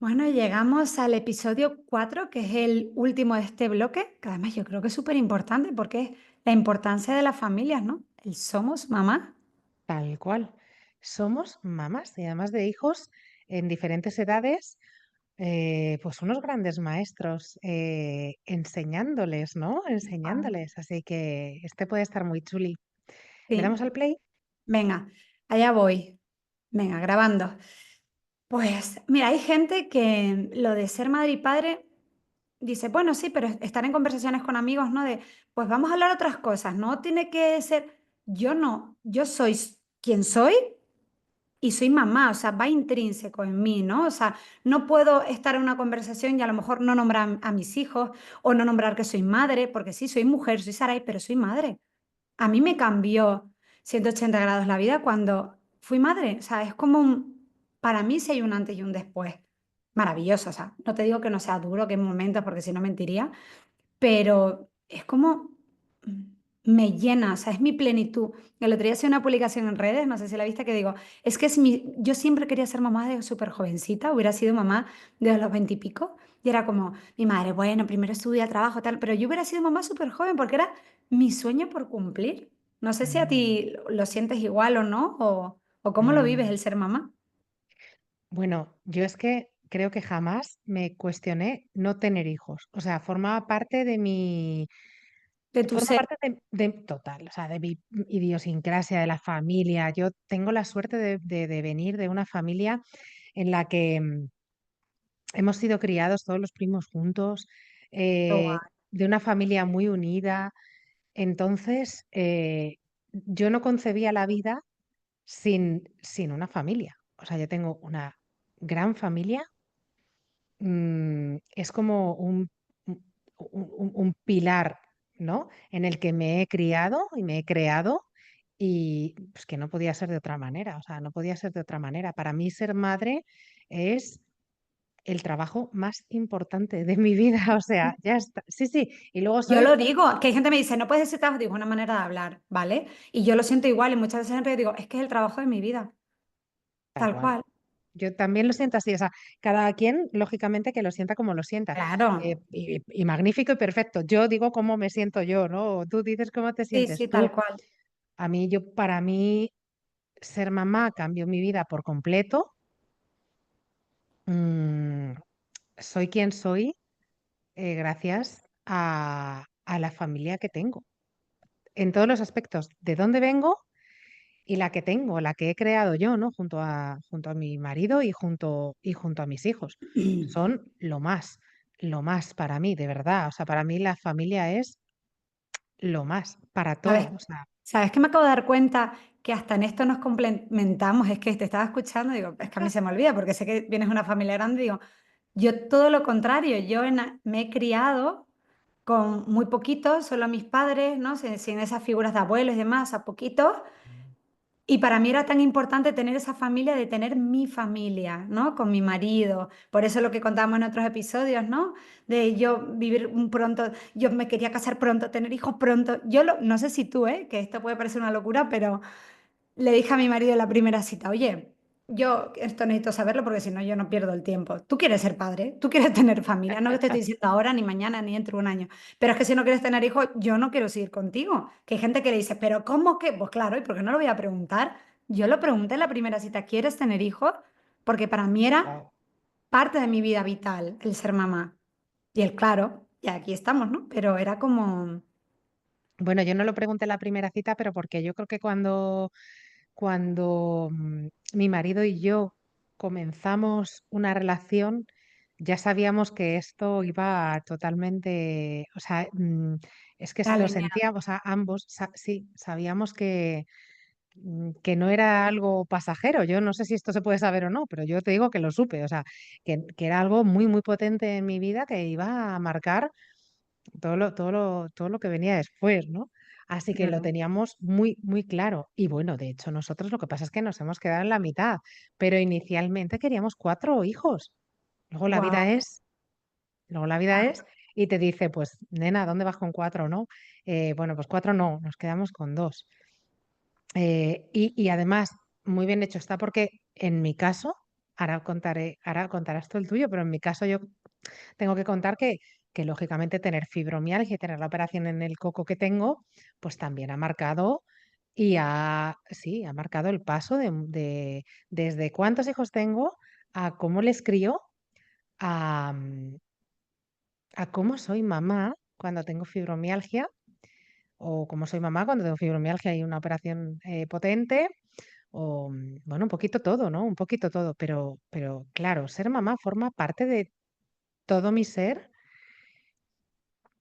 Bueno, llegamos al episodio 4, que es el último de este bloque, que además yo creo que es súper importante porque es la importancia de las familias, ¿no? El somos mamá. Tal cual. Somos mamás y además de hijos en diferentes edades, pues unos grandes maestros enseñándoles, ¿no? Ah, Enseñándoles. Así que este puede estar muy chuli. ¿Le damos sí, al play? venga, allá voy. Venga, grabando. Pues mira, hay gente que lo de ser madre y padre dice, bueno, sí, pero estar en conversaciones con amigos, ¿no? De, pues vamos a hablar otras cosas, no tiene que ser, yo no, yo soy quien soy. Y soy mamá, o sea, va intrínseco en mí, ¿no? O sea, no puedo estar en una conversación y a lo mejor no nombrar a mis hijos o no nombrar que soy madre, porque sí, soy mujer, soy Sarai, pero soy madre. A mí me cambió 180 grados la vida cuando fui madre. O sea, es como para mí sí hay un antes y un después. Maravilloso, o sea, no te digo que no sea duro, que hay momentos, porque si no mentiría, pero es como mm, me llena, o sea, es mi plenitud. El otro día hacía una publicación en redes, no sé si la viste, que digo, es que yo siempre quería ser mamá de súper jovencita, hubiera sido mamá de los 20 y pico, y era como, mi madre, bueno, primero estudia, trabajo, tal, pero yo hubiera sido mamá súper joven porque era mi sueño por cumplir. No sé si a Mm, ti lo sientes igual o no, o cómo lo vives mm. el ser mamá Bueno, yo es que creo que jamás me cuestioné no tener hijos. O sea, formaba parte de mi, de tu forma ser. parte de total, o sea, de mi idiosincrasia, de la familia. Yo tengo la suerte de venir de una familia en la que hemos sido criados todos los primos juntos, Qué eh, guay. de una familia muy unida. Entonces, yo no concebía la vida sin una familia. O sea, yo tengo una gran familia. Es como un pilar, ¿no? En el que me he criado y me he creado y pues que no podía ser de otra manera. O sea, no podía ser de otra manera. Para mí ser madre es el trabajo más importante de mi vida, o sea, ya está. Sí, sí, y luego Yo soy lo digo, que hay gente que me dice, no puedes decir trabajo, digo, es una manera de hablar, ¿vale? Y yo lo siento igual, y muchas veces en redes digo, es que es el trabajo de mi vida, tal tal cual. cual. Yo también lo siento así, o sea, cada quien, lógicamente, que lo sienta como lo sienta. Claro, Y magnífico y perfecto. Yo digo cómo me siento yo, ¿no? Tú dices cómo te sí, sientes sí, tú. tal cual. Para mí, ser mamá cambió mi vida por completo. Mm, soy quien soy, gracias a la familia que tengo. En todos los aspectos, de dónde vengo y la que tengo, la que he creado yo, ¿no? Junto a mi marido y junto a mis hijos. Son lo más para mí, de verdad. O sea, para mí la familia es lo más, para ¿Sabes? todo. O sea, ¿Sabes que me acabo de dar cuenta que hasta en esto nos complementamos? Es que te estaba escuchando, digo, es que a mí se me olvida porque sé que vienes de una familia grande, digo, yo todo lo contrario, me he criado con muy poquitos, solo mis padres, ¿no? Sin esas figuras de abuelos y demás, a poquitos. Y para mí era tan importante tener esa familia, de tener mi familia, ¿no? Con mi marido. Por eso lo que contábamos en otros episodios, ¿no? De yo vivir pronto, yo me quería casar pronto, tener hijos pronto. No sé si tú, ¿eh? Que esto puede parecer una locura, pero le dije a mi marido en la primera cita, oye, yo esto necesito saberlo porque si no yo no pierdo el tiempo. Tú quieres ser padre, tú quieres tener familia, no que te estoy diciendo ahora, ni mañana, ni dentro de un año. Pero es que si no quieres tener hijos, yo no quiero seguir contigo. Que hay gente que le dice, pero ¿cómo que? Pues claro, ¿y por qué no lo voy a preguntar? Yo lo pregunté en la primera cita, ¿quieres tener hijos? Porque para mí era wow. parte de mi vida vital el ser mamá. Y el claro, y aquí estamos, ¿no? Pero era como, Bueno, yo no lo pregunté en la primera cita, pero porque yo creo que cuando mi marido y yo comenzamos una relación, ya sabíamos que esto iba totalmente, o sea, es que lo alineado. sentíamos, o sea, ambos, sí, sabíamos que no era algo pasajero. Yo no sé si esto se puede saber o no, pero yo te digo que lo supe, o sea, que era algo muy, muy potente en mi vida que iba a marcar todo lo que venía después, ¿no? Así que lo Claro. teníamos muy, muy claro. Y bueno, de hecho, nosotros lo que pasa es que nos hemos quedado en la mitad, pero inicialmente queríamos 4 hijos. Luego la vida Wow. es, luego la vida es, y te dice, pues, nena, ¿dónde vas con 4, no? Bueno, pues 4 no, nos quedamos con 2. Y además, muy bien hecho está porque en mi caso, ahora contarás tú el tuyo, pero en mi caso yo tengo que contar que lógicamente tener fibromialgia y tener la operación en el coco que tengo, pues también ha marcado sí, ha marcado el paso desde cuántos hijos tengo a cómo les crío, a, a cómo soy mamá cuando tengo fibromialgia o cómo soy mamá cuando tengo fibromialgia y una operación potente. O, bueno, un poquito todo, ¿no? Un poquito todo, pero claro, ser mamá forma parte de todo mi ser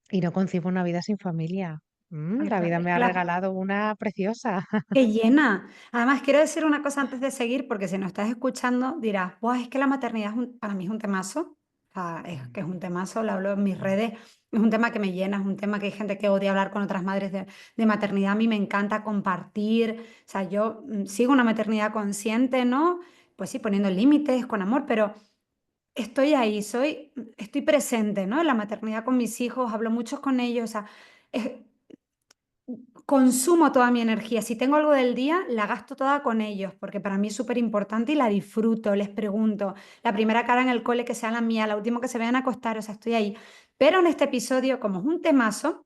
y no concibo una vida sin familia. Tal La cual. vida Es me que ha regalado una preciosa. que llena. Además, quiero decir una cosa antes de seguir, porque si nos estás escuchando dirás, Buah, es que la maternidad para mí es un temazo. O sea, es que es un temazo, lo hablo en mis Mm. redes, es un tema que me llena, es un tema que hay gente que odia hablar con otras madres de maternidad. A mí me encanta compartir. O sea, yo sigo una maternidad consciente, ¿no? Pues sí, poniendo límites, con amor, pero estoy ahí, estoy presente, ¿no? En la maternidad con mis hijos, hablo mucho con ellos. O sea, es- consumo toda mi energía. Si tengo algo del día, la gasto toda con ellos, porque para mí es súper importante y la disfruto, les pregunto. La primera cara en el cole que sea la mía, la última que se vayan a acostar, o sea, estoy ahí. Pero en este episodio, como es un temazo,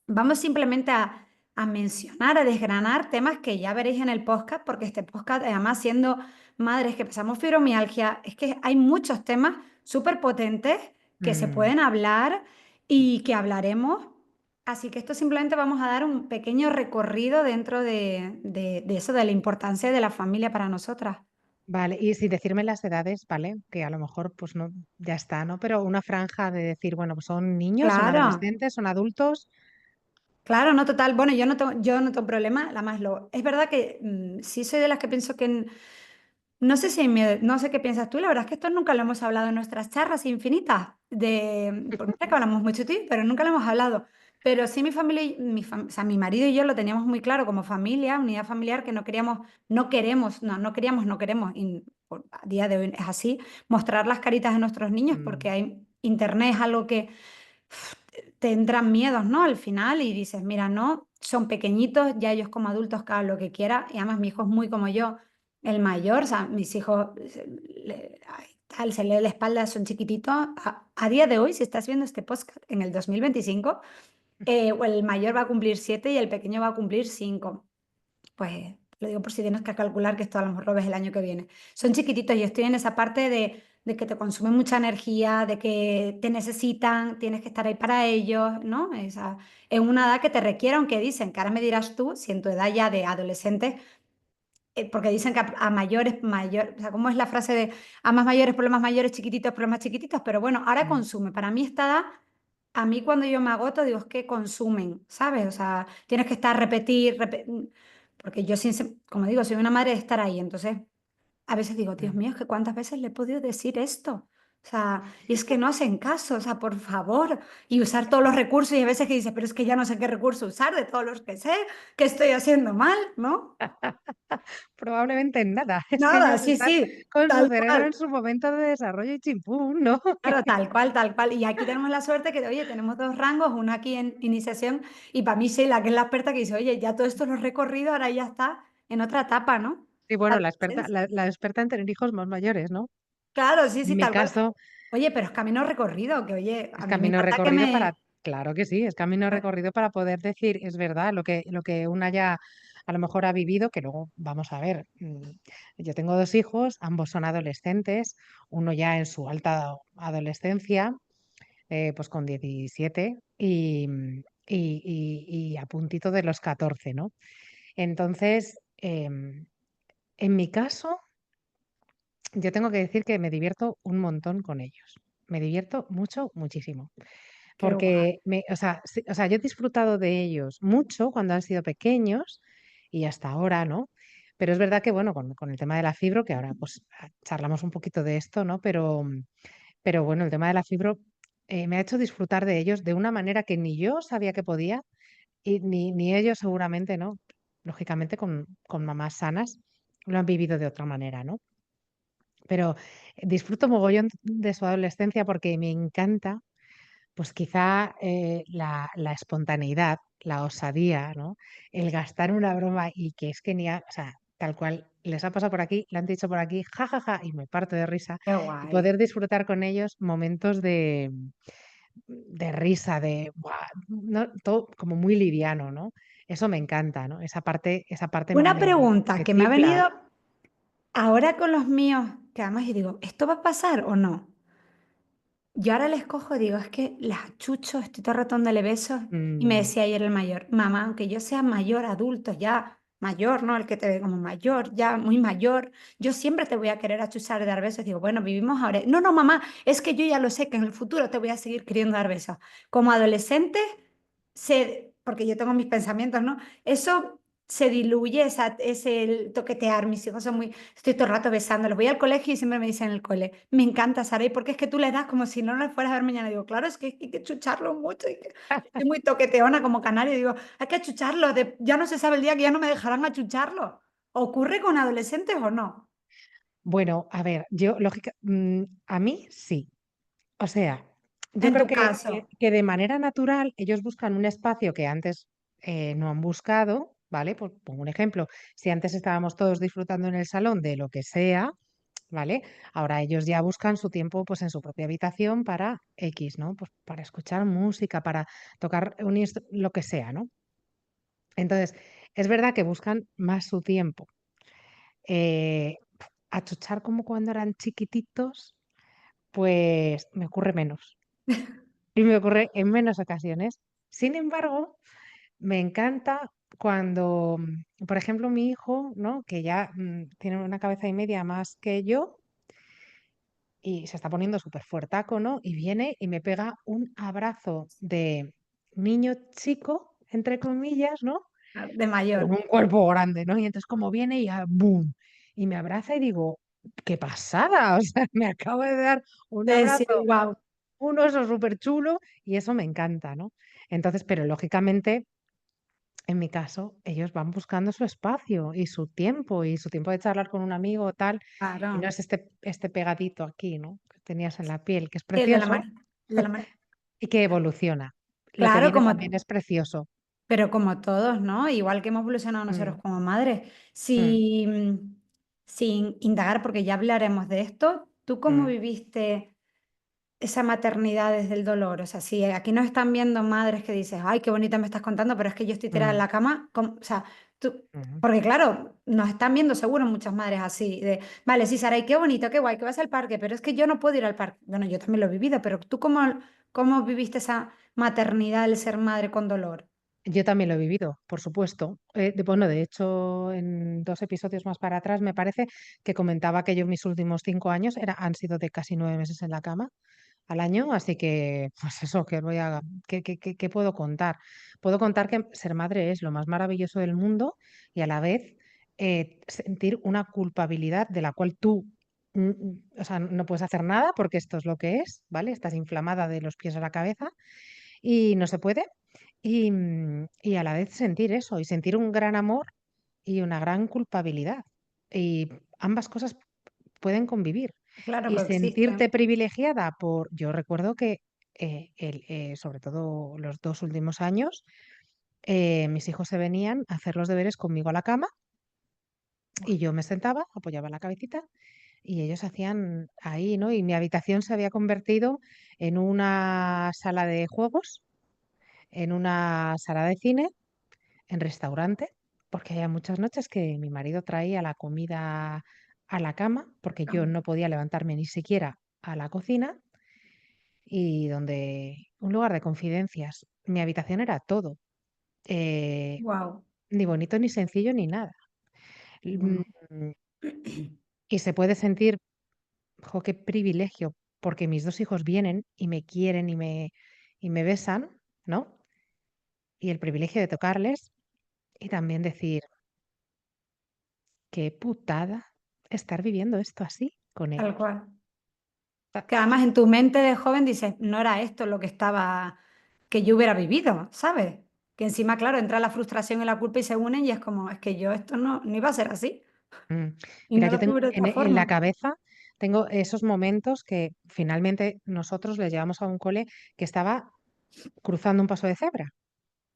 vamos simplemente a mencionar, a desgranar temas que ya veréis en el podcast, porque este podcast, además, siendo madres que pasamos fibromialgia, es que hay muchos temas súper potentes que se Mm. pueden hablar y que hablaremos. Así que esto simplemente vamos a dar un pequeño recorrido dentro de eso, de la importancia de la familia para nosotras. Vale, y sin decirme las edades, ¿vale? Que a lo mejor pues no, ya está, ¿no? Pero una franja de decir, bueno, pues son niños, son Claro, adolescentes, son adultos. claro, no total. Bueno, yo no tengo problema, la más lo. Es verdad que sí soy de las que pienso que no sé si no sé qué piensas tú, la verdad es que esto nunca lo hemos hablado en nuestras charlas infinitas, porque mira que hablamos mucho de ti, pero nunca lo hemos hablado. Pero sí mi familia, o sea, mi marido y yo lo teníamos muy claro como familia, unidad familiar, que no queríamos, no queremos, no queríamos, no queremos, y a día de hoy es así, mostrar las caritas de nuestros niños, porque Mm. hay, internet es algo que te entran miedos, ¿no? Al final y dices, mira, no, son pequeñitos, ya ellos como adultos que hagan lo que quiera y además mi hijo es muy como yo, el mayor, o sea, mis hijos, ay, tal, se lee la espalda, son chiquititos. A día de hoy, si estás viendo este podcast en el 2025, el mayor va a cumplir 7 y el pequeño va a cumplir 5. Pues lo digo por si tienes que calcular que esto a lo mejor lo ves el año que viene. Son chiquititos y estoy en esa parte de que te consumen mucha energía, de que te necesitan, tienes que estar ahí para ellos, ¿no? En una edad que te requiere, aunque dicen, que ahora me dirás tú, si en tu edad ya de adolescente, porque dicen que a mayores, mayor, o sea, ¿cómo es la frase de a más mayores, problemas mayores, chiquititos, problemas chiquititos? Pero bueno, ahora Mm. consume. Para mí esta edad, a mí cuando yo me agoto, digo, es que consumen, ¿sabes? O sea, tienes que estar, porque yo, como digo, soy una madre de estar ahí. Entonces, a veces digo, Dios Mm. mío, es que cuántas veces le he podido decir esto. O sea, y es que no hacen caso, o sea, por favor, y usar todos los recursos, y a veces que dices, pero es que ya no sé qué recurso usar de todos los que sé, que estoy haciendo mal, ¿no? Probablemente nada. Es que Nada, ellos sí, están sí, con su tal cerebro cual. en su momento de desarrollo y chimpún, ¿no? Claro, tal cual, tal cual. Y aquí tenemos la suerte que, oye, tenemos dos rangos, uno aquí en iniciación y para mí Sheila, que es la experta que dice, oye, ya todo esto lo he recorrido, ahora ya está en otra etapa, ¿no? Y bueno, Adolescencia. la experta en tener hijos más mayores, ¿no? Claro, sí, En sí, mi tal cual. caso, Oye, pero es camino recorrido, que oye, es a mí me camino encanta que recorrido me... claro que sí, es camino recorrido para poder decir, es verdad, lo que una ya a lo mejor ha vivido, que luego vamos a ver. Yo tengo dos hijos, ambos son adolescentes, uno ya en su alta adolescencia, pues con 17 y a puntito de los 14, ¿no? Entonces, en mi caso, yo tengo que decir que me divierto un montón con ellos. Me divierto mucho, muchísimo. Qué guay, Porque o sea, o sea, yo he disfrutado de ellos mucho cuando han sido pequeños y hasta ahora, ¿no? Pero es verdad que, bueno, con el tema de la fibro, que ahora pues charlamos un poquito de esto, ¿no? Pero bueno, el tema de la fibro me ha hecho disfrutar de ellos de una manera que ni yo sabía que podía y ni ellos seguramente, ¿no? Lógicamente con mamás sanas lo han vivido de otra manera, ¿no? Pero disfruto mogollón de su adolescencia porque me encanta, pues quizá la espontaneidad, la osadía, ¿no? El gastar una broma y que es genial, o sea, tal cual. les ha pasado por aquí, le han dicho por aquí, ja, ja, ja, y me parto de risa, Qué y guay. poder disfrutar con ellos momentos de risa, de ¡buah! No, todo como muy liviano, ¿no? Eso me encanta, ¿no? Esa parte Una pregunta me que me ha chifla. venido ahora con los míos, que además yo digo, ¿esto va a pasar o no? Yo ahora les cojo y digo, es que las achucho, estoy todo el rato dándole besos. Y me Mm, decía ayer el mayor, mamá, aunque yo sea mayor, adulto, ya mayor, ¿no? El que te ve como mayor, ya muy mayor, yo siempre te voy a querer achuchar y dar besos. Digo, bueno, vivimos ahora. No, no, mamá, es que yo ya lo sé, que en el futuro te voy a seguir queriendo dar besos. Como adolescente, porque yo tengo mis pensamientos, ¿no? Eso se diluye, ese el toquetear. Mis hijos son muy, estoy todo el rato besándolos. Voy al colegio y siempre me dicen en el cole, me encanta, Sara, ¿y por qué es que tú le das como si no le fueras a ver mañana? Digo, claro, es que hay que chucharlo mucho. Estoy muy toqueteona como canario. Digo, hay que achucharlo. Ya no se sabe el día que ya no me dejarán achucharlo. ¿Ocurre con adolescentes o no? bueno, a ver, yo, a mí sí. O sea, yo En creo tu caso, que de manera natural ellos buscan un espacio que antes no han buscado, ¿vale? Pongo un ejemplo. Si antes estábamos todos disfrutando en el salón de lo que sea, ¿vale? Ahora ellos ya buscan su tiempo pues en su propia habitación para X, ¿no? Pues para escuchar música, para tocar lo que sea, ¿no? Entonces, es verdad que buscan más su tiempo. Eh, Achuchar como cuando eran chiquititos, pues me ocurre menos. Y me ocurre en menos ocasiones. Sin embargo, me encanta cuando, por ejemplo, mi hijo, ¿no? Que ya tiene una cabeza y media más que yo y se está poniendo súper fuertaco, ¿no? Y viene y me pega un abrazo de niño chico, entre comillas, ¿no? de Con mayor. un cuerpo grande, ¿no? Y entonces como viene y ya, ¡boom! Y me abraza y digo, ¡qué pasada! O sea, me acabo de dar un De decir, abrazo, wow, un oso súper chulo y eso me encanta, ¿no? Entonces, pero lógicamente, en mi caso, ellos van buscando su espacio y su tiempo de charlar con un amigo o tal, y no claro. es este pegadito aquí, ¿no? Que tenías en la piel, que es Sí, precioso el de la mano. y que evoluciona. Lo que Claro, viene como también es precioso. pero como todos, ¿no? Igual que hemos evolucionado nosotros Mm, como madres. mm, Sin indagar, porque ya hablaremos de esto, ¿tú cómo mm, viviste esa maternidad desde el dolor? O sea, si aquí nos están viendo madres que dices, ay, qué bonita me estás contando, pero es que yo estoy tirada en mm, la cama, o sea, tú, mm. porque claro, nos están viendo seguro muchas madres así, de, vale, sí, Saray, qué bonito, qué guay, que vas al parque, pero es que yo no puedo ir al parque. Bueno, yo también lo he vivido, pero ¿tú cómo viviste esa maternidad, el ser madre con dolor? Yo también lo he vivido, por supuesto. Bueno, de hecho, en 2 episodios más para atrás, me parece que comentaba que yo mis últimos 5 años han sido de casi 9 meses en la cama al año, así que, pues eso, ¿qué puedo contar? Puedo contar que ser madre es lo más maravilloso del mundo y a la vez sentir una culpabilidad de la cual tú, o sea, no puedes hacer nada porque esto es lo que es, ¿vale? Estás inflamada de los pies a la cabeza y no se puede. Y a la vez sentir eso, y sentir un gran amor y una gran culpabilidad. Y ambas cosas pueden convivir. Claro, Y coexisten. sentirte privilegiada yo recuerdo que sobre todo los 2 últimos años, mis hijos se venían a hacer los deberes conmigo a la cama y yo me sentaba, apoyaba la cabecita y ellos hacían ahí, ¿no? Y mi habitación se había convertido en una sala de juegos, en una sala de cine, en restaurante, porque había muchas noches que mi marido traía la comida a la cama, porque yo no podía levantarme ni siquiera a la cocina, y donde un lugar de confidencias. Mi habitación era todo, eh, Wow. ni bonito, ni sencillo, ni nada. Mm, Bueno, Y se puede sentir, jo, qué privilegio, porque mis 2 hijos vienen y me quieren y me besan, ¿no? Y el privilegio de tocarles y también decir, qué putada estar viviendo esto así con tal ellos. cual. Que además en tu mente de joven dices, no era esto lo que estaba, que yo hubiera vivido, ¿sabes? Que encima, claro, entra la frustración y la culpa y se unen y es como, es que yo esto no iba a ser así Mm. y Mira, no yo lo tengo tuve de otra en la forma. cabeza, tengo esos momentos que finalmente nosotros les llevamos a un cole que estaba cruzando un paso de cebra.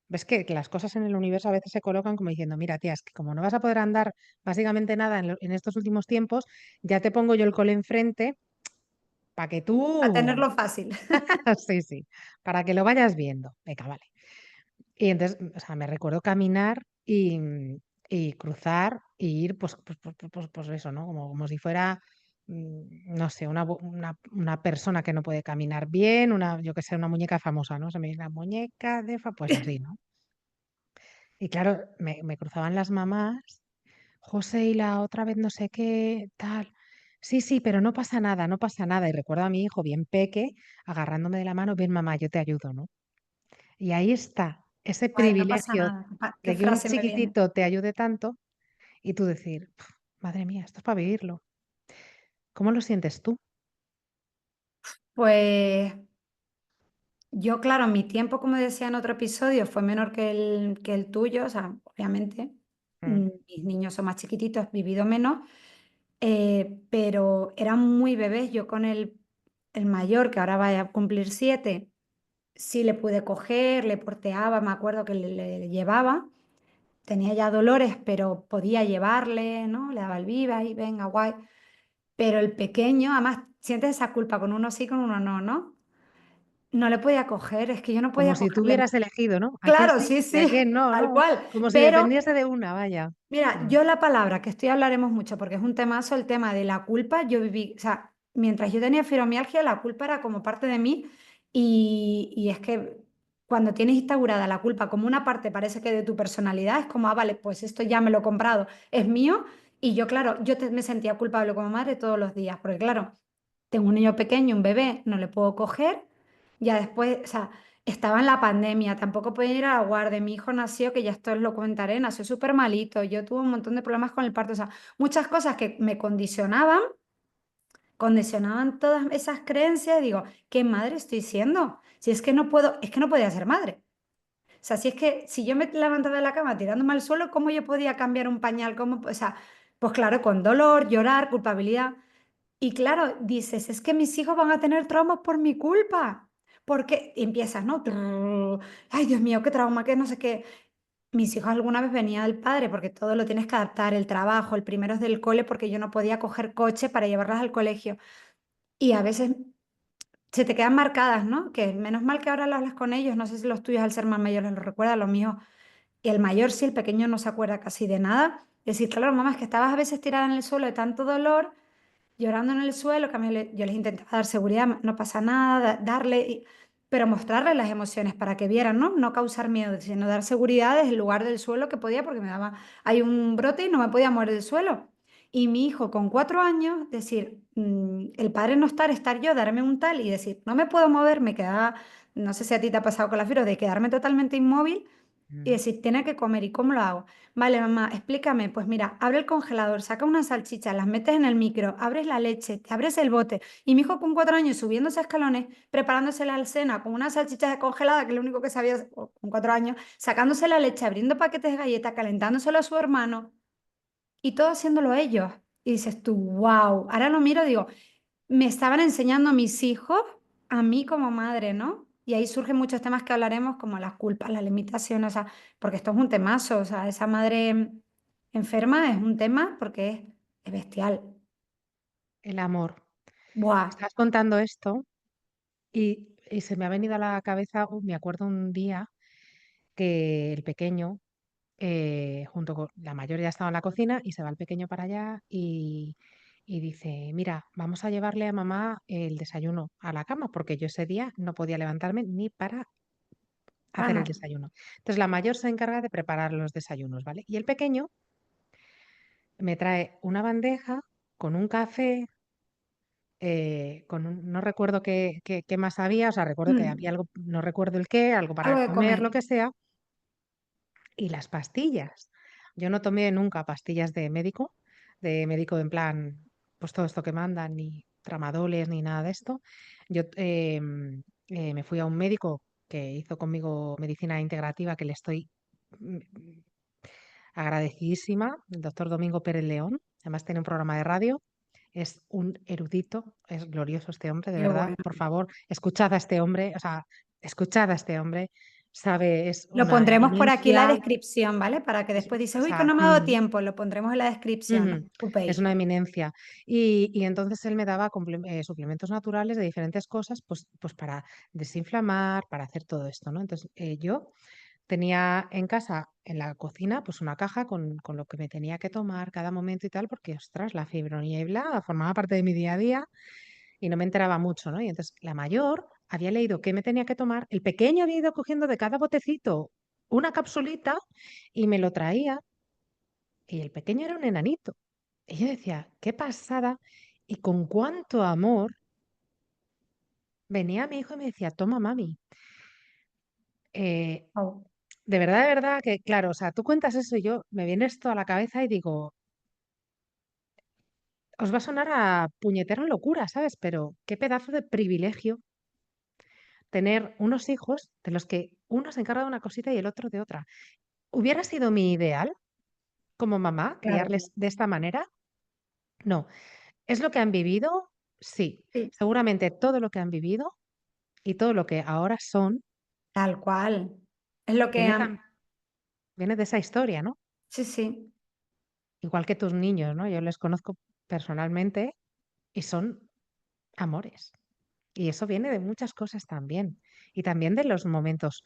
ves que las cosas en el universo a veces se colocan como diciendo, mira, tía, es que como no vas a poder andar básicamente nada en estos últimos tiempos, ya te pongo yo el cole enfrente para que A tú, tenerlo fácil. sí, sí, para que lo vayas viendo. Venga, vale. Y entonces, o sea, me recuerdo caminar y cruzar y ir, pues eso, ¿no? Como si fuera, no sé, una persona que no puede caminar bien, yo que sé, una muñeca famosa, ¿no? Se me dice la muñeca pues así, ¿no? Y claro, me cruzaban las mamás, José y la otra vez no sé qué, tal. Sí, sí, pero no pasa nada, no pasa nada. Y recuerdo a mi hijo bien peque, agarrándome de la mano, ven mamá, yo te ayudo, ¿no? Y ahí está, ese Guay, no pasa privilegio nada. ¿Qué de que un frase me viene? chiquitito te ayude tanto y tú decir, "Puf, madre mía, esto es para vivirlo". ¿Cómo lo sientes tú? Pues yo, claro, mi tiempo, como decía en otro episodio, fue menor que el tuyo, o sea, obviamente, Mm. mis niños son más chiquititos, he vivido menos, pero eran muy bebés. Yo con el mayor, que ahora va a cumplir 7, sí le pude coger, le porteaba, me acuerdo que le llevaba, tenía ya dolores, pero podía llevarle, ¿no? Le daba el viva y venga, guay. Pero el pequeño, además, sientes esa culpa con uno sí, con uno no, ¿no? No le podía coger, es que yo no Como podía si tú cogerle. hubieras elegido, ¿no? ¿A quién Claro, sí sí, y a sí, quién no, tal no? cual. Como si Pero dependiese de una, vaya. mira, Mm. yo la palabra, que esto ya hablaremos mucho porque es un temazo, el tema de la culpa, yo viví, o sea, mientras yo tenía fibromialgia, la culpa era como parte de mí y es que cuando tienes instaurada la culpa como una parte, parece que de tu personalidad, es como, ah, vale, pues esto ya me lo he comprado, es mío y yo, claro, me sentía culpable como madre todos los días, porque claro, tengo un niño pequeño, un bebé, no le puedo coger. Ya después, o sea, estaba en la pandemia, tampoco podía ir a la guardia. Mi hijo nació, que ya esto os lo comentaré, nació súper malito. Yo tuve un montón de problemas con el parto, o sea, muchas cosas que me condicionaban todas esas creencias. Digo, ¿qué madre estoy siendo? Si es que no puedo, es que no podía ser madre. O sea, si es que si yo me levantaba de la cama tirándome al suelo, ¿cómo yo podía cambiar un pañal? ¿Cómo? O sea, pues claro, con dolor, llorar, culpabilidad. Y claro, dices, es que mis hijos van a tener traumas por mi culpa. Porque empiezas, ¿no? Trrr, ay, Dios mío, qué trauma, qué no sé qué. Mis hijos alguna vez venía del padre, porque todo lo tienes que adaptar, el trabajo, el primero es del cole, porque yo no podía coger coche para llevarlas al colegio. Y a veces se te quedan marcadas, ¿no? Que menos mal que ahora lo hablas con ellos, no sé si los tuyos al ser más mayores lo recuerdan, los míos. Y el mayor sí, el pequeño no se acuerda casi de nada. Decir, claro, mamá, es que estabas a veces tirada en el suelo de tanto dolor llorando en el suelo, que a mí yo les intentaba dar seguridad, no pasa nada, darle, pero mostrarles las emociones para que vieran, ¿no? No causar miedo, sino dar seguridad desde el lugar del suelo que podía, porque me daba, hay un brote y no me podía mover del suelo. Y mi hijo con 4 años, decir, el padre no estar, estar yo, darme un tal y decir, no me puedo mover, me quedaba, no sé si a ti te ha pasado con la fibra, de quedarme totalmente inmóvil y Mm. decir, tiene que comer, ¿y cómo lo hago? Vale, mamá, explícame. Pues mira, abre el congelador, saca unas salchichas, las metes en el micro, abres la leche, te abres el bote. Y mi hijo con 4 años subiéndose escalones, preparándose la cena con unas salchichas congeladas, que es lo único que sabía con 4 años, sacándose la leche, abriendo paquetes de galletas, calentándoselo a su hermano y todo haciéndolo ellos. Y dices tú, wow. Ahora lo miro y digo, me estaban enseñando a mis hijos, a mí como madre, ¿no? Y ahí surgen muchos temas que hablaremos, como las culpas, las limitaciones, o sea, porque esto es un temazo, o sea, esa madre enferma es un tema porque es bestial. El amor. Buah, Estás contando esto y se me ha venido a la cabeza, me acuerdo un día que el pequeño, junto con la mayor ya estaba en la cocina y se va el pequeño para allá y dice, mira, vamos a llevarle a mamá el desayuno a la cama, porque yo ese día no podía levantarme ni para hacer el Ana, desayuno. Entonces la mayor se encarga de preparar los desayunos, ¿vale? Y el pequeño me trae una bandeja con un café, no recuerdo qué más había, o sea, recuerdo que había algo, no recuerdo el qué, algo para algo de comer, comer. lo que sea, y las pastillas. Yo no tomé nunca pastillas de médico en plan, pues todo esto que mandan, ni tramadoles, ni nada de esto. Yo me fui a un médico que hizo conmigo medicina integrativa, que le estoy mm, agradecidísima, el doctor Domingo Pérez León. Además tiene un programa de radio. Es un erudito, es glorioso este hombre, de Qué verdad. bueno. Por favor, escuchad a este hombre, o sea, escuchad a este hombre. sabe, es Lo una pondremos por aquí la eminencia. descripción, ¿vale? Para que después O dices, uy, que sea, no me ha dado tiempo, lo pondremos en la descripción, no os ujú, es preocupéis. una eminencia. Y entonces él me daba suplementos naturales de diferentes cosas, pues para desinflamar, para hacer todo esto, ¿no? Entonces yo tenía en casa, en la cocina, pues una caja con lo que me tenía que tomar cada momento y tal, porque, ostras, la fibroniebla formaba parte de mi día a día y no me enteraba mucho, ¿no? Y entonces la mayor había leído qué me tenía que tomar, el pequeño había ido cogiendo de cada botecito una capsulita y me lo traía, y el pequeño era un enanito. Y yo decía, qué pasada y con cuánto amor venía mi hijo y me decía, toma mami. Eh, Au. de verdad que, claro, o sea, tú cuentas eso y yo me viene esto a la cabeza y digo, os va a sonar a puñetera locura, ¿sabes? Pero qué pedazo de privilegio tener unos hijos de los que uno se encarga de una cosita y el otro de otra. ¿Hubiera sido mi ideal como mamá Claro, criarles de esta manera? No. ¿Es lo que han vivido? Sí. sí, Seguramente todo lo que han vivido y todo lo que ahora son tal cual. Es lo que... viene, viene de esa historia, ¿no? Sí, sí. Igual que tus niños, ¿no? Yo les conozco personalmente y son amores. Y eso viene de muchas cosas también. Y también de los momentos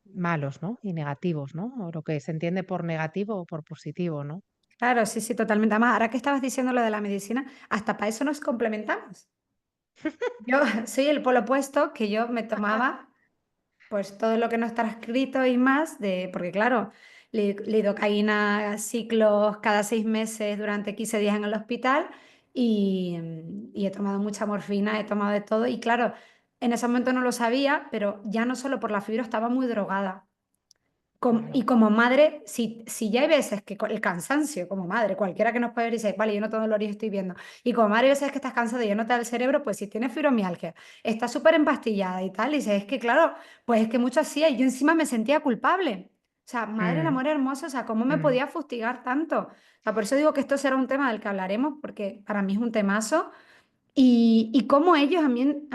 malos, ¿no? Y negativos, ¿no? O lo que se entiende por negativo o por positivo, ¿no? Claro, sí, sí, totalmente. Además, ahora que estabas diciendo lo de la medicina, hasta para eso nos complementamos. Yo soy el polo opuesto, que yo me tomaba pues todo lo que no está escrito y más, porque claro, lidocaína, ciclos cada 6 meses durante 15 días en el hospital y he tomado mucha morfina, he tomado de todo y claro, en ese momento no lo sabía, pero ya no solo por la fibra, estaba muy drogada. Y Claro. como madre, si ya hay veces que el cansancio, como madre, cualquiera que nos puede ver y dice, vale, yo no todo el y estoy viendo. Y como madre, hay veces que estás cansada y ya no te da el cerebro, pues si tienes fibromialgia, estás súper empastillada y tal, y dices, es que claro, pues es que mucho hacía y yo encima me sentía culpable. O sea, madre, el Mm, amor hermoso, o sea, ¿cómo me mm. podía fustigar tanto? O sea, por eso digo que esto será un tema del que hablaremos, porque para mí es un temazo. Y cómo ellos a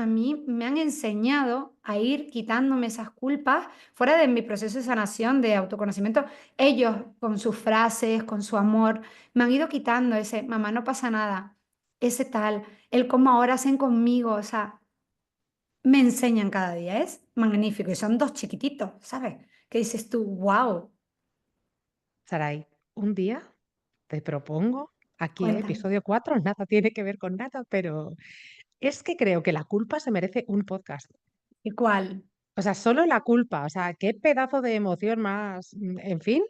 mí me han enseñado a ir quitándome esas culpas fuera de mi proceso de sanación, de autoconocimiento. Ellos, con sus frases, con su amor, me han ido quitando ese, mamá, no pasa nada, ese tal, el cómo ahora hacen conmigo, o sea, me enseñan cada día, es magnífico. Y son dos chiquititos, ¿sabes? Que dices tú, wow, Saray, un día te propongo, aquí, cuéntame, episodio 4 nada tiene que ver con nada, pero es que creo que la culpa se merece un podcast. ¿y cuál? O sea, solo la culpa, o sea, qué pedazo de emoción más, en fin,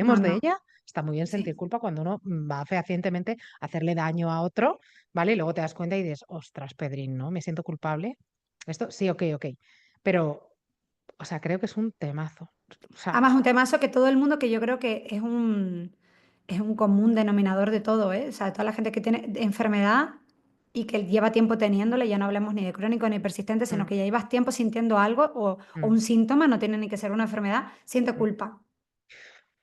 No, hablaremos de no, ella. Está muy bien sentir sí. culpa cuando uno va fehacientemente a hacerle daño a otro, ¿vale? Y luego te das cuenta y dices, ostras, Pedrín, ¿no? Me siento culpable. Esto sí, ok, ok. Pero, o sea, creo que es un temazo. O sea, Además, un temazo que todo el mundo, que yo creo que es un común denominador de todo, ¿eh? O sea, toda la gente que tiene enfermedad y que lleva tiempo teniéndole, ya no hablamos ni de crónico ni de persistente, sino mm, que ya llevas tiempo sintiendo algo o mm, un síntoma, no tiene ni que ser una enfermedad, siente mm. culpa.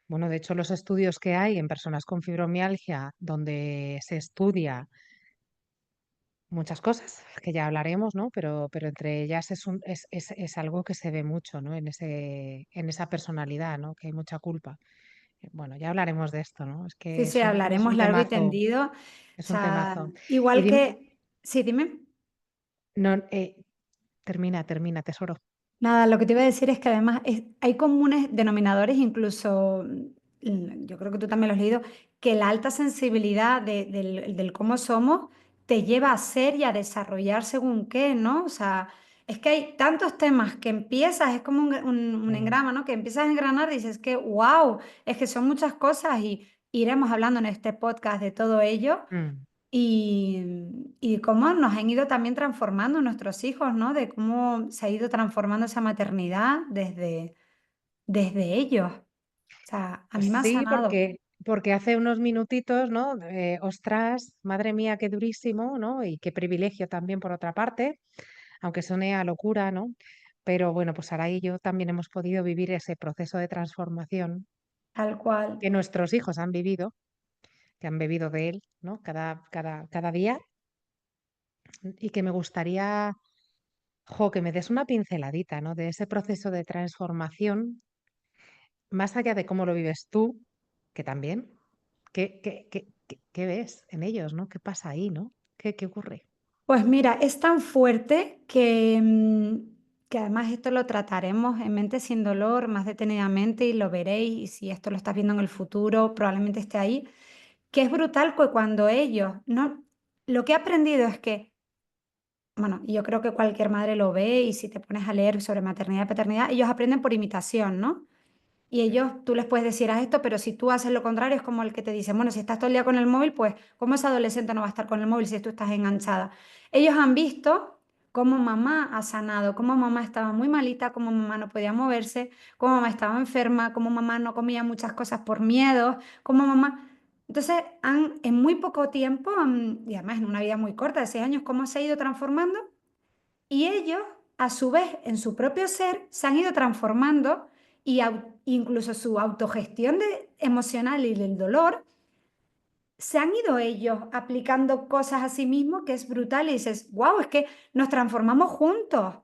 Bueno, de hecho, los estudios que hay en personas con fibromialgia, donde se estudia muchas cosas que ya hablaremos, ¿no? Pero entre ellas es algo que se ve mucho, ¿no? En esa personalidad, ¿no? Que hay mucha culpa. Bueno, ya hablaremos de esto, ¿no? Es Sí, que sí, es hablaremos un largo y temazo, tendido. O es un sea, temazo. Y igual dime, que, sí, dime. no, termina, tesoro. Nada, lo que te iba a decir es que además hay comunes denominadores, incluso, yo creo que tú también lo has leído, que la alta sensibilidad del cómo somos te lleva a ser y a desarrollar según qué, ¿no? O sea, es que hay tantos temas que empiezas, es como un Mm, engrama, ¿no? Que empiezas a engranar y dices que, wow, es que son muchas cosas y iremos hablando en este podcast de todo ello. mm. Y cómo nos han ido también transformando nuestros hijos, ¿no? De cómo se ha ido transformando esa maternidad desde ellos. O sea, a Pues mí me ha sí, sanado, porque hace unos minutitos, ¿no? Ostras, madre mía, qué durísimo, ¿no? Y qué privilegio también por otra parte, aunque suene a locura, ¿no? Pero bueno, pues Sara y yo también hemos podido vivir ese proceso de transformación tal cual. que nuestros hijos han vivido, que han bebido de él, ¿no? Cada día, y que me gustaría, Jo, que me des una pinceladita, ¿no? De ese proceso de transformación, más allá de cómo lo vives tú, que también, ¿qué ves en ellos, ¿no? ¿Qué pasa ahí, ¿no? ¿Qué ocurre? Pues mira, es tan fuerte que además esto lo trataremos en Mente sin Dolor más detenidamente y lo veréis, y si esto lo estás viendo en el futuro, probablemente esté ahí, que es brutal que cuando ellos, no, lo que he aprendido es que, bueno, y yo creo que cualquier madre lo ve y si te pones a leer sobre maternidad y paternidad, ellos aprenden por imitación, ¿no? Y ellos, tú les puedes decir, haz esto, pero si tú haces lo contrario, es como el que te dice, bueno, si estás todo el día con el móvil, pues, ¿cómo ese adolescente no va a estar con el móvil si tú estás enganchada? Ellos han visto cómo mamá ha sanado, cómo mamá estaba muy malita, cómo mamá no podía moverse, cómo mamá estaba enferma, cómo mamá no comía muchas cosas por miedo, cómo mamá... Entonces, en muy poco tiempo, y además en una vida muy corta de 6 años, cómo se ha ido transformando y ellos, a su vez, en su propio ser, se han ido transformando y incluso su autogestión emocional y del dolor, se han ido ellos aplicando cosas a sí mismos que es brutal y dices, wow, es que nos transformamos juntos,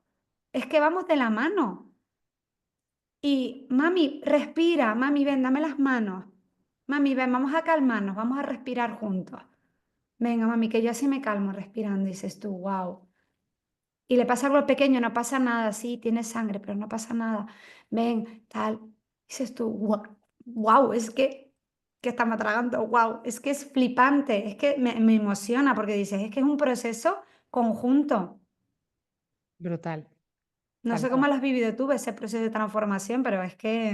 es que vamos de la mano. Y mami, respira, mami, ven, dame las manos. Mami, ven, vamos a calmarnos, vamos a respirar juntos. Venga, mami, que yo así me calmo respirando, dices tú, wow. Y le pasa algo al pequeño, no pasa nada, sí, tiene sangre, pero no pasa nada. Ven, tal. Dices tú, wow, es que está atragando, wow, es que es flipante, es que me emociona porque dices, es que es un proceso conjunto. Brutal, No tal sé cómo cual. lo has vivido tú, ese proceso de transformación, pero es que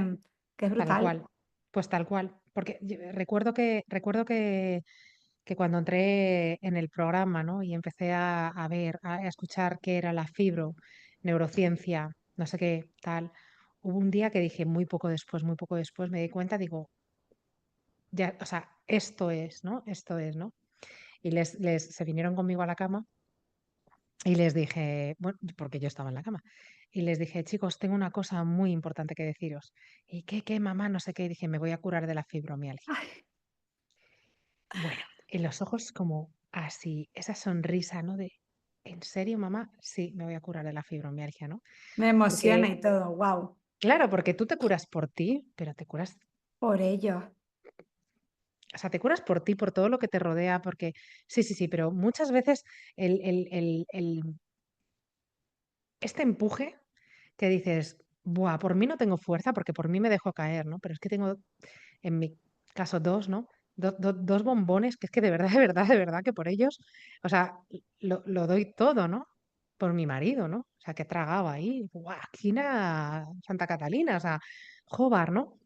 es Tal brutal. cual, pues tal cual. Porque recuerdo que cuando entré en el programa, ¿no? Y empecé a ver, a escuchar qué era la fibro, neurociencia, no sé qué, tal. Hubo un día que dije, muy poco después, me di cuenta, digo, ya, o sea, esto es, ¿no? Esto es, ¿no? Y se vinieron conmigo a la cama y les dije, bueno, porque yo estaba en la cama, y les dije, chicos, tengo una cosa muy importante que deciros. ¿Y qué, mamá? No sé qué. Y dije, me voy a curar de la fibromialgia. Ay, Bueno, en los ojos como así, esa sonrisa, ¿no? De, ¿en serio, mamá? Sí, me voy a curar de la fibromialgia, ¿no? me emociona Porque, y todo, wow, claro, porque tú te curas por ti, pero te curas, por ello. o sea, te curas por ti, por todo lo que te rodea, porque sí, sí, sí, pero muchas veces este empuje que dices, buah, por mí no tengo fuerza porque por mí me dejo caer, ¿no? Pero es que tengo, en mi caso, dos, ¿no? Dos bombones que es que de verdad, de verdad, de verdad que por ellos, o sea, lo doy todo, ¿no? Por mi marido, ¿no? O sea, que tragaba ahí, buah, esquina Santa Catalina, o sea, Jobar, ¿no?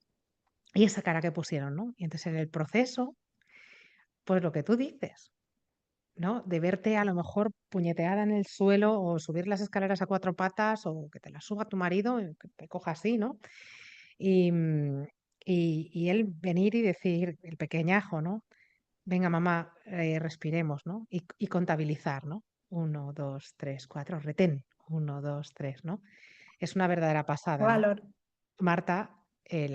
Y esa cara que pusieron, ¿no? Y entonces en el proceso, pues lo que tú dices, ¿no? De verte a lo mejor puñeteada en el suelo o subir las escaleras a cuatro patas o que te las suba tu marido y que te coja así, ¿no? Y, y él venir y decir, el pequeñajo, ¿no? Venga, mamá, respiremos, ¿no? Y contabilizar, ¿no? Uno, dos, tres, cuatro, retén. Uno, dos, tres, ¿no? Es una verdadera Qué pasada, ¿no? valor. Marta, que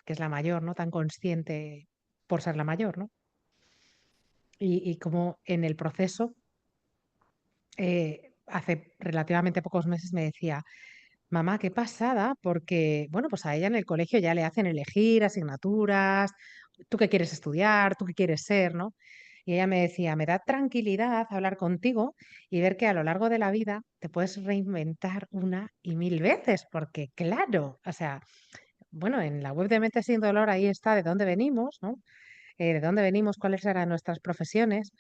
es la mayor, ¿no? Tan consciente por ser la mayor, ¿no? Y como en el proceso hace relativamente pocos meses me decía, mamá, qué pasada, porque, bueno, pues a ella en el colegio ya le hacen elegir asignaturas, tú qué quieres estudiar, tú qué quieres ser, ¿no? Y ella me decía, me da tranquilidad hablar contigo y ver que a lo largo de la vida te puedes reinventar una y mil veces, porque claro, o sea, bueno, en la web de Mente sin Dolor ahí está de dónde venimos, ¿no? De dónde venimos, cuáles eran nuestras profesiones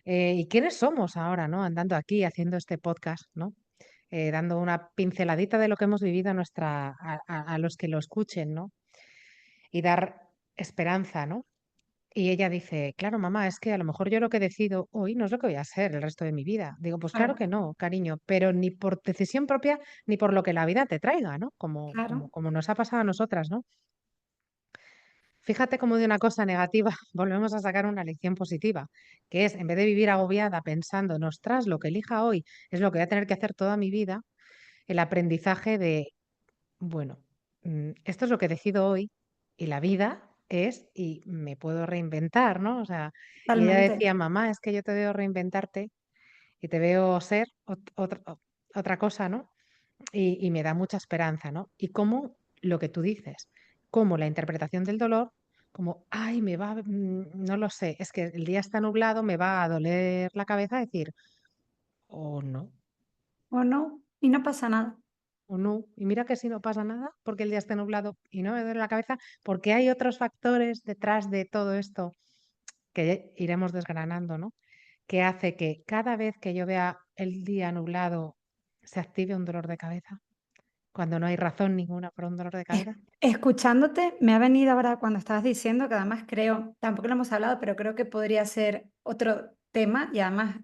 y quiénes somos ahora, ¿no? Andando aquí haciendo este podcast, ¿no? Dando una pinceladita de lo que hemos vivido a los que lo escuchen, ¿no? Y dar esperanza, ¿no? Y ella dice, claro, mamá, es que a lo mejor yo lo que decido hoy no es lo que voy a hacer el resto de mi vida. Digo, pues claro Claro, que no, cariño, pero ni por decisión propia ni por lo que la vida te traiga, ¿no? claro, Como nos ha pasado a nosotras, ¿no? Fíjate cómo de una cosa negativa volvemos a sacar una lección positiva, que es, en vez de vivir agobiada pensando, ostras, lo que elija hoy es lo que voy a tener que hacer toda mi vida, el aprendizaje de, bueno, esto es lo que decido hoy y la vida es, y me puedo reinventar, ¿no? O sea, y ella totalmente. decía, mamá, es que yo te veo reinventarte y te veo ser otro. otra cosa, ¿no? Y me da mucha esperanza, ¿no? Y cómo lo que tú dices, cómo la interpretación del dolor, como, ay, no lo sé, es que el día está nublado, me va a doler la cabeza decir, o no, ¿O no? Y no pasa nada. o no. Y mira que si no pasa nada, porque el día esté nublado y no me duele la cabeza, porque hay otros factores detrás de todo esto que iremos desgranando, ¿no? Que hace que cada vez que yo vea el día nublado se active un dolor de cabeza, cuando no hay razón ninguna para un dolor de Es- cabeza. Escuchándote, me ha venido ahora cuando estabas diciendo, que además creo, tampoco lo hemos hablado, pero creo que podría ser otro tema y además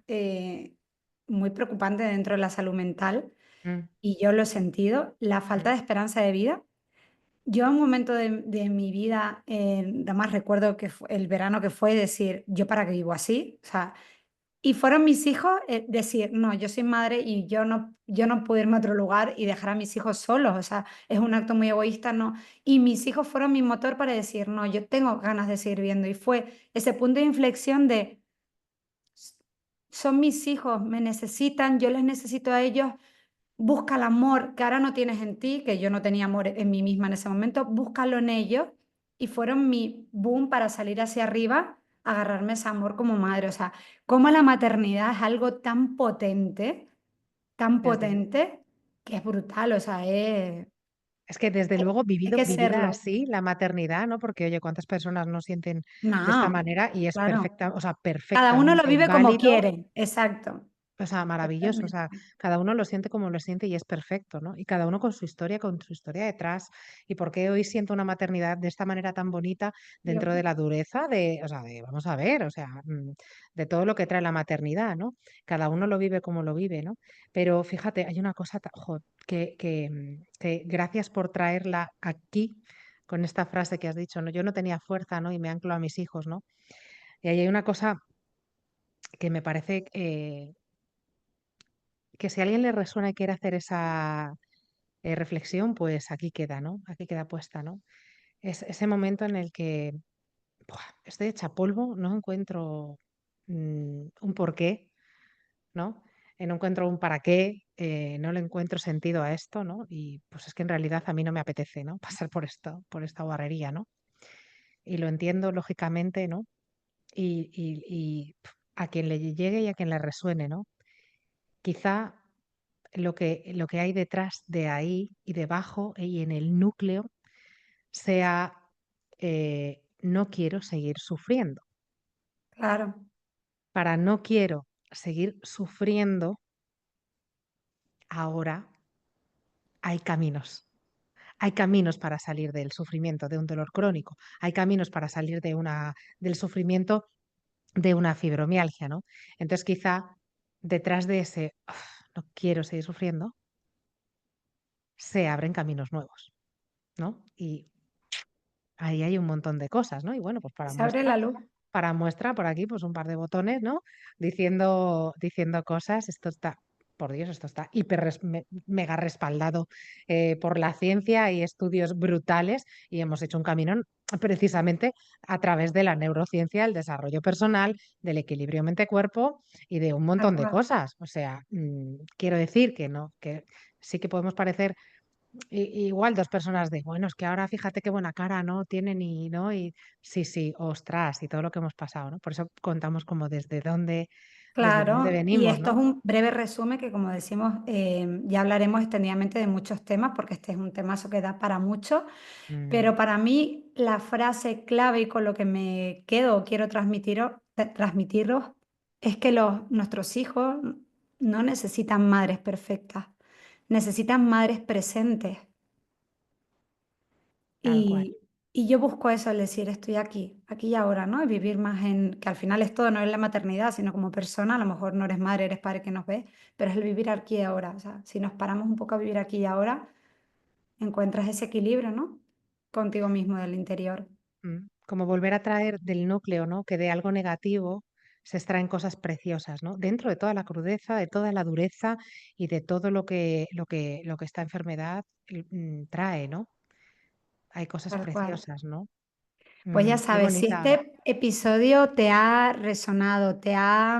muy preocupante dentro de la salud mental, Mm, y yo lo he sentido, la falta mm. de esperanza de vida. Yo en un momento de mi vida, nada más recuerdo que el verano que fue, decir, ¿yo para qué vivo así? O sea, y fueron mis hijos decir, no, yo soy madre y yo no puedo irme a otro lugar y dejar a mis hijos solos. O sea, es un acto muy egoísta, no. Y mis hijos fueron mi motor para decir, no, yo tengo ganas de seguir viendo. Y fue ese punto de inflexión de, son mis hijos, me necesitan, yo les necesito a ellos. Busca el amor que ahora no tienes en ti, que yo no tenía amor en mí misma en ese momento, búscalo en ellos, y fueron mi boom para salir hacia arriba, agarrarme ese amor como madre. O sea, como la maternidad es algo tan Desde lue potente, que es brutal. O sea, Es que desde hay, luego hay que vivido serlo. así, la maternidad, ¿no? Porque, oye, cuántas personas no sienten de esta No, manera y es claro. perfecta, o sea, Cada uno lo perfectamente vive como válido. quiere, exacto. O sea, maravilloso, o sea, Totalmente. cada uno lo siente como lo siente y es perfecto, ¿no? Y cada uno con su historia detrás. ¿Y por qué hoy siento una maternidad de esta manera tan bonita Yo, dentro de la dureza de, o sea, vamos a ver, o sea, de todo lo que trae la maternidad, ¿no? Cada uno lo vive como lo vive, ¿no? Pero fíjate, hay una cosa, que gracias por traerla aquí con esta frase que has dicho, ¿no? Yo no tenía fuerza, ¿no? Y me anclo a mis hijos, ¿no? Y ahí hay una cosa que me parece que si a alguien le resuena y quiere hacer esa reflexión, pues aquí queda, ¿no? Aquí queda puesta, ¿no? Es ese momento en el que ¡buah! Estoy hecha polvo, no encuentro un porqué, ¿no? No encuentro un para qué, no le encuentro sentido a esto, ¿no? Y pues es que en realidad a mí no me apetece, ¿no? Pasar por esta guarrería, ¿no? Y lo entiendo lógicamente, ¿no? A quien le llegue y a quien le resuene, ¿no? Quizá lo que hay detrás de ahí y debajo y en el núcleo sea, no quiero seguir sufriendo. claro, Para no quiero seguir sufriendo, ahora hay caminos. Hay caminos para salir del sufrimiento de un dolor crónico. Hay caminos para salir del sufrimiento de una fibromialgia, ¿no? Entonces, quizá detrás de ese no quiero seguir sufriendo, se abren caminos nuevos, ¿no? Y ahí hay un montón de cosas, ¿no? Y bueno, pues se abre la luz. para muestra por aquí, pues un par de botones, ¿no? Diciendo cosas. Esto está, por Dios, esto está mega respaldado por la ciencia y estudios brutales y hemos hecho un camino precisamente a través de la neurociencia, el desarrollo personal, del equilibrio mente-cuerpo y de un Tal montón de cual. cosas. O sea, quiero decir que no, que sí que podemos parecer igual 2 personas de, bueno, es que ahora fíjate qué buena cara, ¿no? Tienen y, ¿no? Y sí, sí, ostras, y todo lo que hemos pasado, ¿no? Por eso contamos como desde dónde Claro, y venimos, esto es ¿no? un breve resumen que, como decimos, ya hablaremos extendidamente de muchos temas, porque este es un temazo que da para mucho, Mm, pero para mí la frase clave y con lo que me quedo o quiero transmitiros es que nuestros hijos no necesitan madres perfectas, necesitan madres presentes. tal cual. Y yo busco eso, el decir, estoy aquí y ahora, ¿no? Y vivir más que al final es todo, no es la maternidad, sino como persona. A lo mejor no eres madre, eres padre que nos ves, pero es el vivir aquí y ahora. O sea, si nos paramos un poco a vivir aquí y ahora, encuentras ese equilibrio, ¿no? Contigo mismo del interior. Como volver a traer del núcleo, ¿no? Que de algo negativo se extraen cosas preciosas, ¿no? Dentro de toda la crudeza, de toda la dureza y de todo lo que esta enfermedad trae, ¿no? Hay cosas Tal cual. preciosas, ¿no? Pues ya Qué sabes, si bonita. este episodio te ha resonado, te ha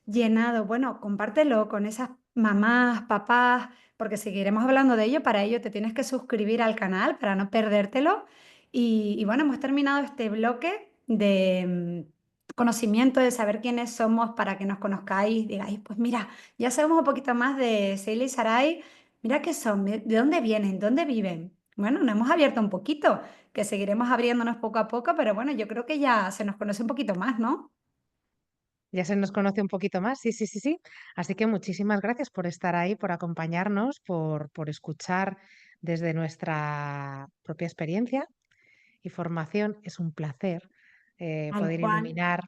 llenado, bueno, compártelo con esas mamás, papás, porque seguiremos hablando de ello. Para ello te tienes que suscribir al canal para no perdértelo. Y bueno, hemos terminado este bloque de conocimiento, de saber quiénes somos para que nos conozcáis. Digáis, pues mira, ya sabemos un poquito más de Sheila y Sarai. Mira qué son, de dónde vienen, dónde viven. Bueno, nos hemos abierto un poquito, que seguiremos abriéndonos poco a poco, pero bueno, yo creo que ya se nos conoce un poquito más, ¿no? Ya se nos conoce un poquito más, sí, sí, sí, sí. Así que muchísimas gracias por estar ahí, por acompañarnos, por escuchar desde nuestra propia experiencia y formación. Es un placer Tal poder cual. iluminar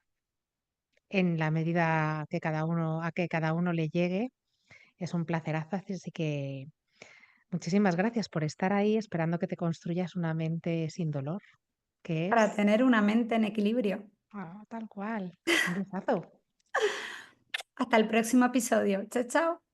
en la medida que cada uno, a que cada uno le llegue. Es un placerazo, así que muchísimas gracias por estar ahí, esperando que te construyas una mente sin dolor, que Para es tener una mente en equilibrio. tal cual. Un besazo. Hasta el próximo episodio. Chao, chao.